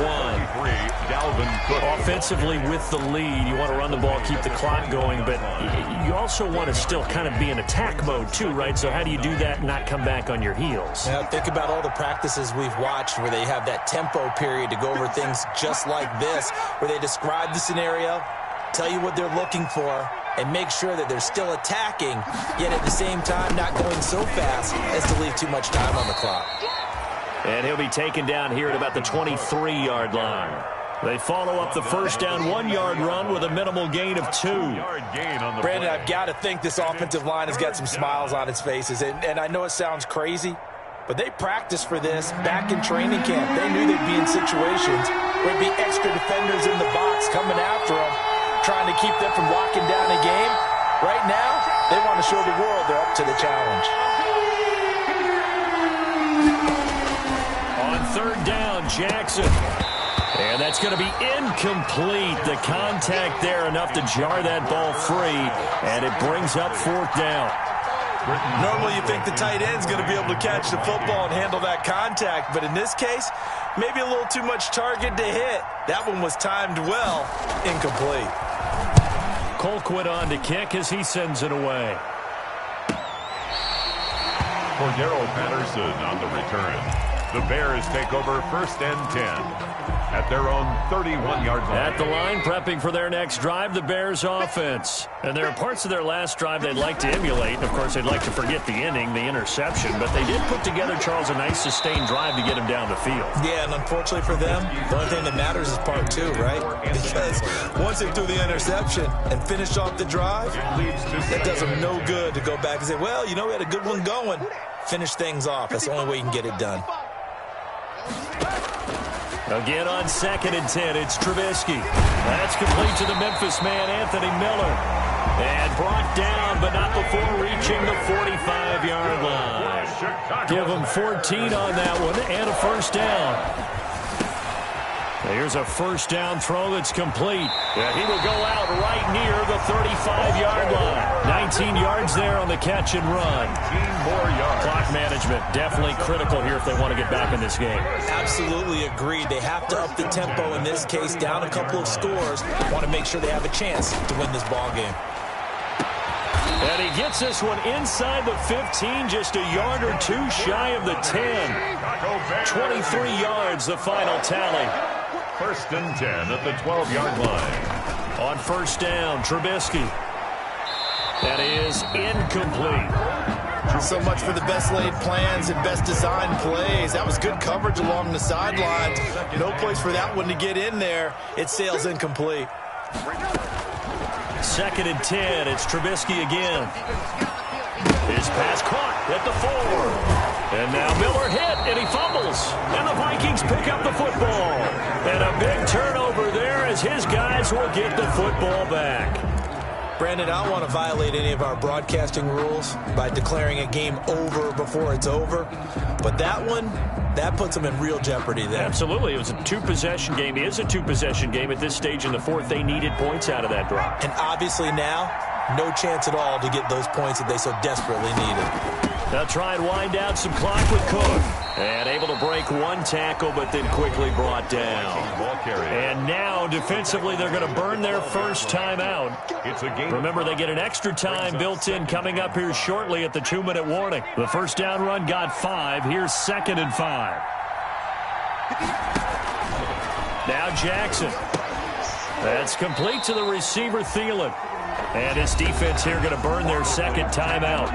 Dalvin Cook. Offensively with the lead, you want to run the ball, keep the clock going, but you also want to still kind of be in attack mode too, right? So how do you do that and not come back on your heels? Now, think about all the practices we've watched where they have that tempo period to go over things just like this, where they describe the scenario, tell you what they're looking for, and make sure that they're still attacking, yet at the same time not going so fast as to leave too much time on the clock. And he'll be taken down here at about the 23-yard line. They follow up the first down 1-yard run with a minimal gain of 2. Brandon, I've got to think this offensive line has got some smiles on its faces. And I know it sounds crazy, but they practiced for this back in training camp. They knew they'd be in situations where there'd be extra defenders in the box coming after them, trying to keep them from locking down a game. Right now, they want to show the world they're up to the challenge. On third down, Jackson. And that's going to be incomplete. The contact there enough to jar that ball free, and it brings up fourth down. Normally you think the tight end's going to be able to catch the football and handle that contact, but in this case, maybe a little too much target to hit. That one was timed well. Incomplete. Colquitt on to kick as he sends it away. Cordero Patterson on the return. The Bears take over first and 10 at their own 31-yard line. At the line, prepping for their next drive, the Bears offense. And there are parts of their last drive they'd like to emulate. Of course, they'd like to forget the inning, the interception. But they did put together, Charles, a nice sustained drive to get him down the field. Yeah, and unfortunately for them, the only thing that matters is part 2, right? Because once they threw the interception and finished off the drive, that does them no good to go back and say, well, you know, we had a good one going. Finish things off. That's the only way you can get it done. Again on 2nd and 10, it's Trubisky. That's complete to the Memphis man, Anthony Miller. And brought down, but not before reaching the 45-yard line. Give him 14 on that one and a first down. Here's a first down throw that's complete. Yeah, he will go out right near the 35-yard line. 19 yards there on the catch and run. 15 more yards. Clock management definitely critical here if they want to get back in this game. Absolutely agreed. They have to up the tempo in this case, down a couple of scores. Want to make sure they have a chance to win this ball game. And he gets this one inside the 15, just a yard or 2 shy of the 10. 23 yards, the final tally. First and 10 at the 12-yard line. On first down, Trubisky. That is incomplete. So much for the best laid plans and best designed plays. That was good coverage along the sidelines. No place for that one to get in there. It sails incomplete. 2nd and 10. It's Trubisky again. His pass caught at the 4. And now Miller hit, and he fumbles. And the Vikings pick up the football. And a big turnover there as his guys will get the football back. Brandon, I don't want to violate any of our broadcasting rules by declaring a game over before it's over. But that one, that puts them in real jeopardy there. Absolutely. It was a 2-possession game. It is a 2-possession game at this stage in the 4th. They needed points out of that drive. And obviously now, no chance at all to get those points that they so desperately needed. They'll try and wind down some clock with Cook. And able to break 1 tackle, but then quickly brought down. And now, defensively, they're going to burn their first timeout. Remember, they get an extra time built in coming up here shortly at the 2-minute warning. The first down run got 5. Here's 2nd and 5. Now Jackson. That's complete to the receiver, Thielen. And his defense here going to burn their second timeout.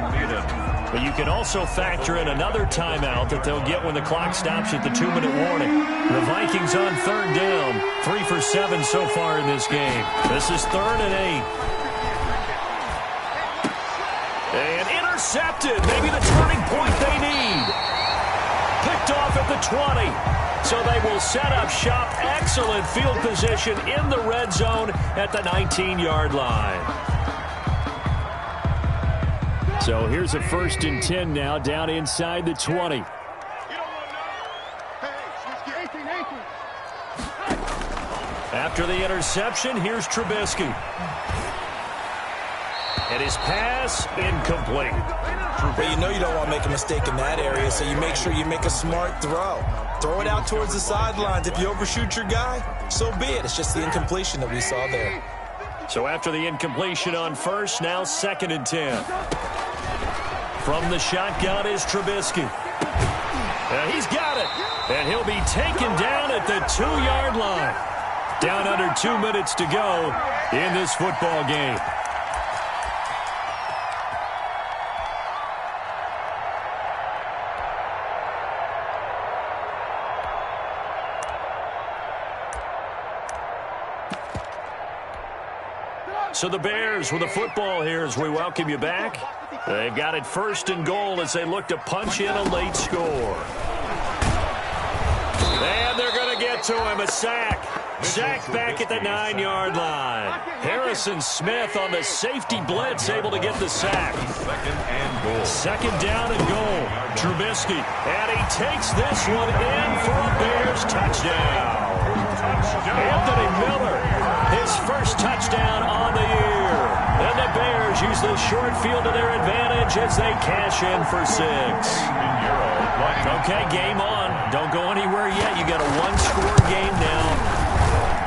But you can also factor in another timeout that they'll get when the clock stops at the 2-minute warning. The Vikings on third down, 3 for 7 so far in this game. This is 3rd and 8. And intercepted, maybe the turning point they need. picked off at the 20. So they will set up shop. Excellent field position in the red zone at the 19-yard line. So here's a 1st and 10 now, down inside the 20. After the interception, here's Trubisky. And his pass incomplete. Well, you know you don't want to make a mistake in that area, so you make sure you make a smart throw. Throw it out towards the sidelines. If you overshoot your guy, so be it. It's just the incompletion that we saw there. So after the incompletion on first, now 2nd and 10. From the shotgun is Trubisky. And he's got it. And he'll be taken down at the 2-yard line. Down under 2 minutes to go in this football game. So the Bears with the football here as we welcome you back. They've got it 1st and goal as they look to punch in a late score. And they're going to get to him, a sack. Sack back at the 9-yard line. Harrison Smith on the safety blitz, able to get the sack. 2nd and goal. 2nd down and goal. Trubisky, and he takes this one in for a Bears touchdown. Anthony Miller, his first touchdown on the year. And the Bears use the short field to their advantage as they cash in for 6. Okay, game on. Don't go anywhere yet. You got a 1-score game now.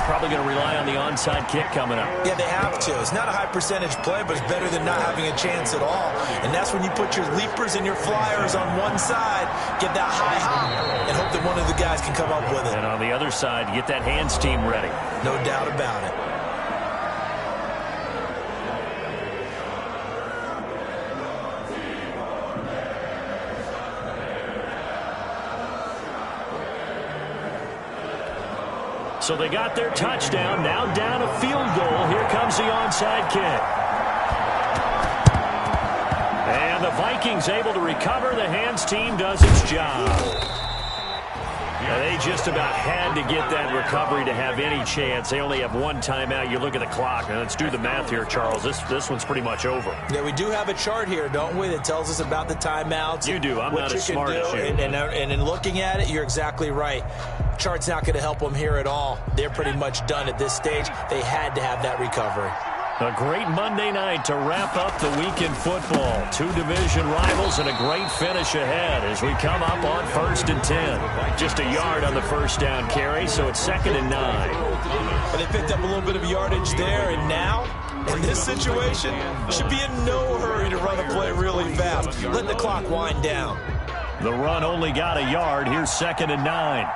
Probably going to rely on the onside kick coming up. Yeah, they have to. It's not a high percentage play, but it's better than not having a chance at all. And that's when you put your leapers and your flyers on one side, get that high hop, and hope that one of the guys can come up with it. And on the other side, get that hands team ready. No doubt about it. So they got their touchdown, now down a field goal. Here comes the onside kick. And the Vikings able to recover. The hands team does its job. They just about had to get that recovery to have any chance. They only have 1 timeout. You look at the clock. Now let's do the math here, Charles. This one's pretty much over. Yeah, we do have a chart here, don't we, that tells us about the timeouts. You do. I'm not as smart as you. And in looking at it, you're exactly right. Chart's not going to help them here at all. They're pretty much done at this stage. They had to have that recovery. A great Monday night to wrap up the week in football. 2 division rivals and a great finish ahead as we come up on 1st and 10. Just a yard on the first down carry, so it's 2nd and 9. But they picked up a little bit of yardage there, and now, in this situation, should be in no hurry to run a play really fast. Let the clock wind down. The run only got a yard. Here's 2nd and 9.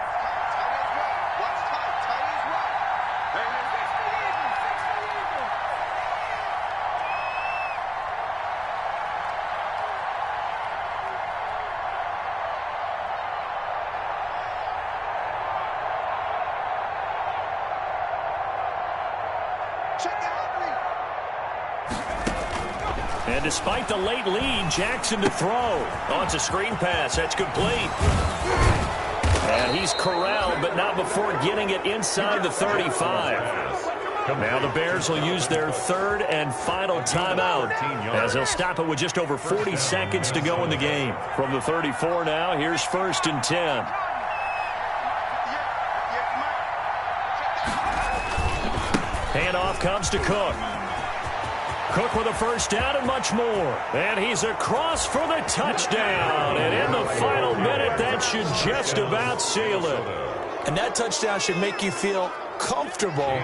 And despite the late lead, Jackson to throw. Oh, it's a screen pass. That's complete. And he's corralled, but not before getting it inside the 35. Now the Bears will use their 3rd and final timeout as they'll stop it with just over 40 seconds to go in the game. From the 34 now, here's 1st and 10. Handoff comes to Cook. Cook with a first down and much more. And he's across for the touchdown. And in the final minute, that should just about seal it. And that touchdown should make you feel comfortable.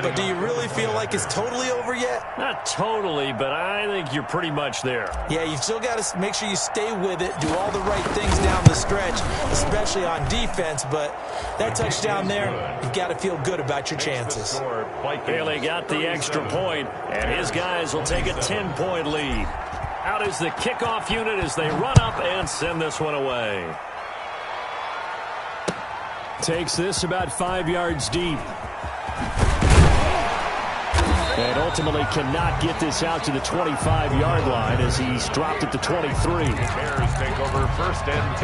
But do you really feel like it's totally over yet? Not totally, but I think you're pretty much there. Yeah, you've still got to make sure you stay with it, do all the right things down the stretch, especially on defense. But that touchdown there, you've got to feel good about your chances. Haley got the extra point, and his guys will take a 10-point lead. Out is the kickoff unit as they run up and send this one away. Takes this about 5 yards deep. And ultimately cannot get this out to the 25-yard line as he's dropped at the 23. Bears take over 1st and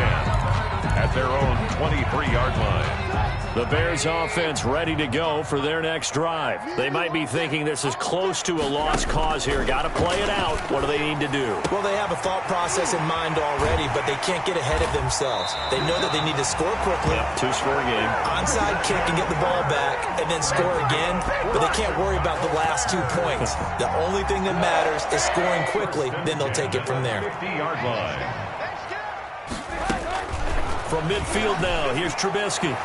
10. at their own 23-yard line. The Bears offense ready to go for their next drive. They might be thinking this is close to a lost cause here. Got to play it out. What do they need to do? Well, they have a thought process in mind already, but they can't get ahead of themselves. They know that they need to score quickly. Yep, two-score game. Onside kick and get the ball back and then score again, but they can't worry about the last 2 points. The only thing that matters is scoring quickly, then they'll take it from there. 50-yard line. From midfield now, here's Trubisky.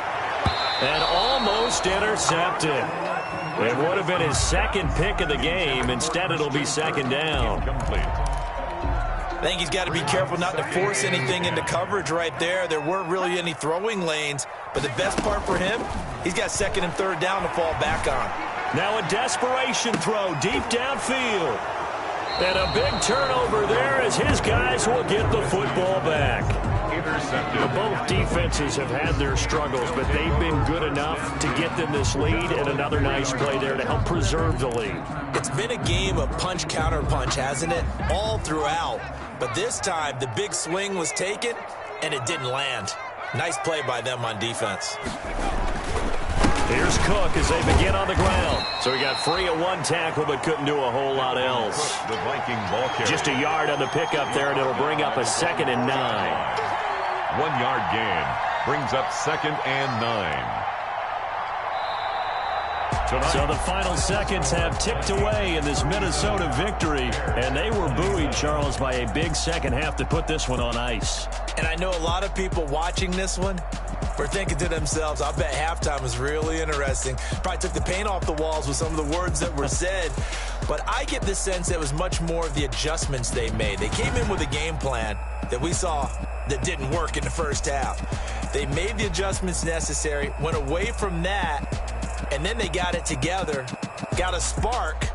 And almost intercepted. It would have been his second pick of the game. Instead, it'll be second down. Complete. I think he's got to be careful not to force anything into coverage right there. There weren't really any throwing lanes, but the best part for him, he's got second and third down to fall back on. Now a desperation throw deep downfield. And a big turnover there as his guys will get the football back. Intercepted. Both defenses have had their struggles, but they've been good enough to get them this lead, and another nice play there to help preserve the lead. It's been a game of punch-counter-punch, hasn't it? All throughout. But this time, the big swing was taken, and it didn't land. Nice play by them on defense. Here's Cook as they begin on the ground. So he got free of one tackle, but couldn't do a whole lot else. The Viking ball carrier. Just a yard on the pickup there, and it'll bring up a 2nd and 9. 1 yard gain brings up 2nd and 9. So the final seconds have ticked away in this Minnesota victory, and they were buoyed, Charles, by a big second half to put this one on ice. And I know a lot of people watching this one were thinking to themselves, I bet halftime was really interesting. Probably took the paint off the walls with some of the words that were said. But I get the sense that it was much more of the adjustments they made. They came in with a game plan that we saw that didn't work in the first half. They made the adjustments necessary, went away from that, and then they got it together, got a spark,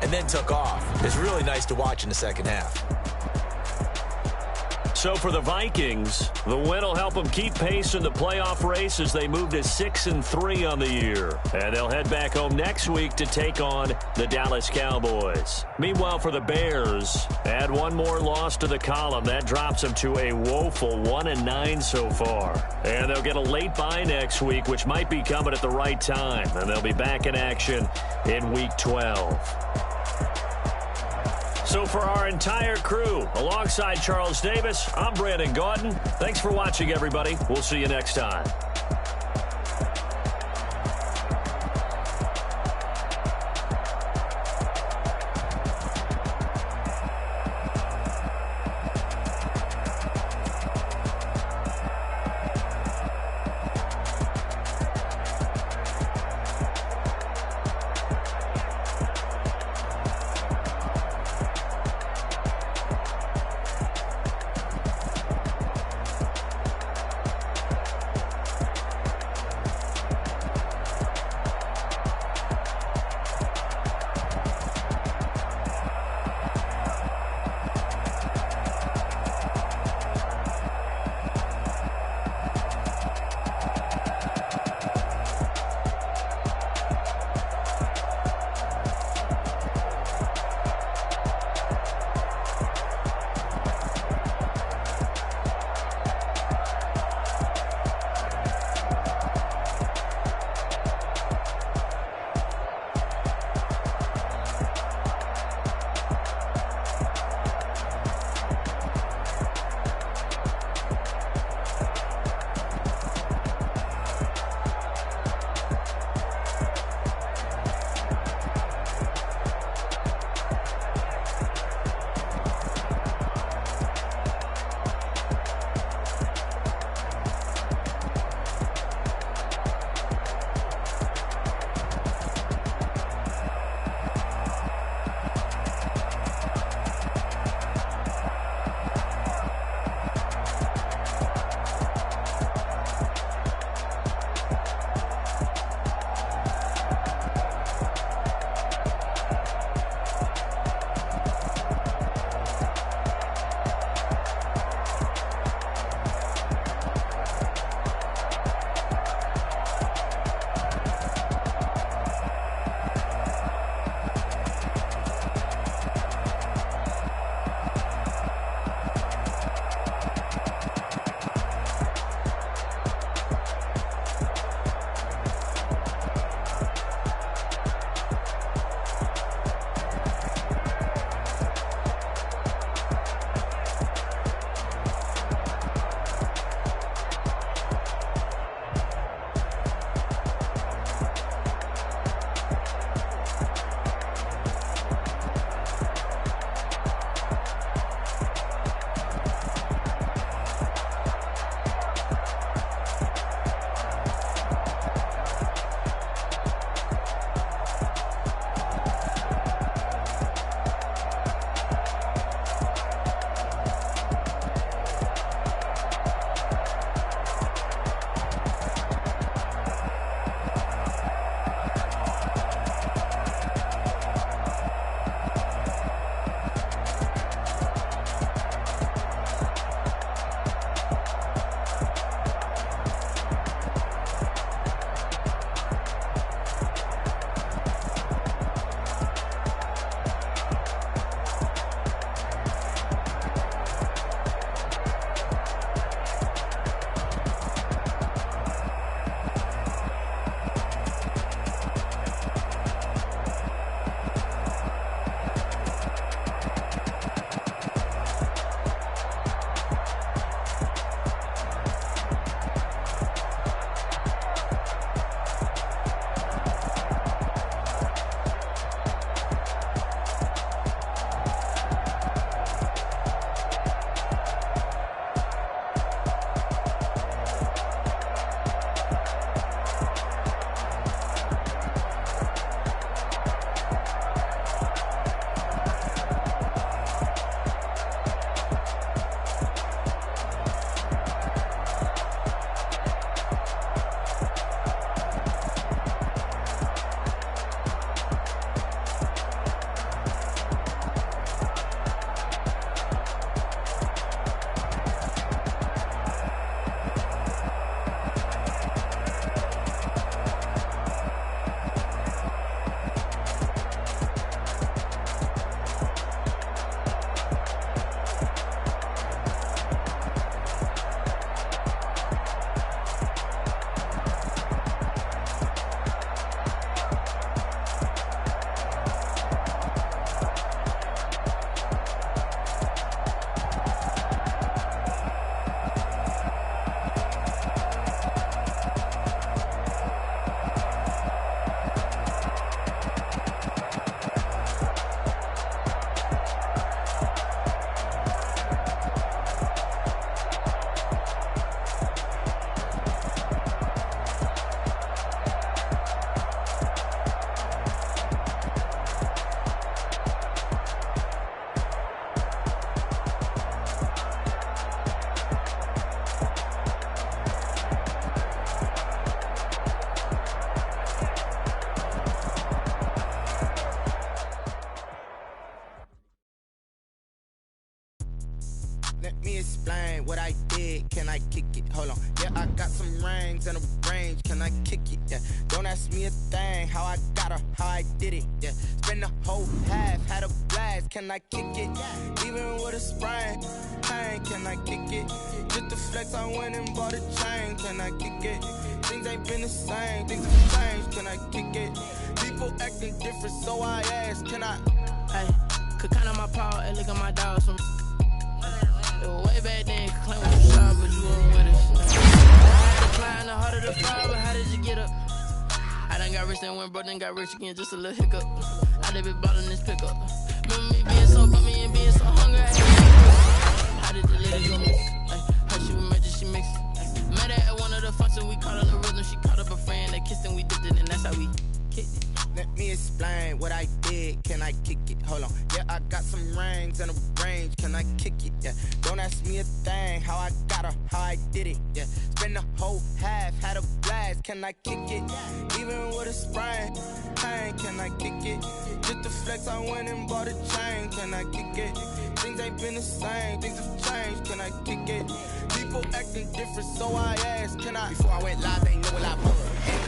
and then took off. It's really nice to watch in the second half. So for the Vikings, the win will help them keep pace in the playoff race as they move to 6-3 on the year. And they'll head back home next week to take on the Dallas Cowboys. Meanwhile, for the Bears, add one more loss to the column. That drops them to a woeful 1-9 so far. And they'll get a late bye next week, which might be coming at the right time. And they'll be back in action in Week 12. So for our entire crew, alongside Charles Davis, I'm Brandon Gaudin. Thanks for watching, everybody. We'll see you next time. Let me explain what I did. Can I kick it? Hold on. Yeah, I got some rings and a range. Can I kick it? Yeah. Don't ask me a thing. How I got her, how I did it. Yeah. Spend the whole half, had a blast. Can I kick it? Even with a sprain. Pain, can I kick it? Just to flex, I went and bought a chain. Can I kick it? Things ain't been the same. Things have changed. Can I kick it? People acting different, so I ask. Can I? Hey, could count on my paw and look at my dogs from. It was way back then, claim what you saw, but you weren't with us. Decline the heart of the fire, but how did you get up? I done got rich and went broke, then got rich again, just a little hiccup. I done been ballin' this pickup. Remember me being so bummy and being so hungry. How did the lady go miss? How she was magic, she mixed. Met her at one of the functions, we caught her the rhythm. She caught up a friend, they kissed and we dipped it, and that's how we kicked it. Let me explain what I did. Can I kick it? Hold on. Yeah, I got some rings and a range. Can I kick it? Yeah. Don't ask me a thing. How I got her, how I did it. Yeah. Spend the whole half, had a blast. Can I kick it? Even with a sprain. Pain, can I kick it? Just to flex, I went and bought a chain. Can I kick it? Things ain't been the same. Things have changed. Can I kick it? People acting different, so I asked. Can I? Before I went live, they knew what I was.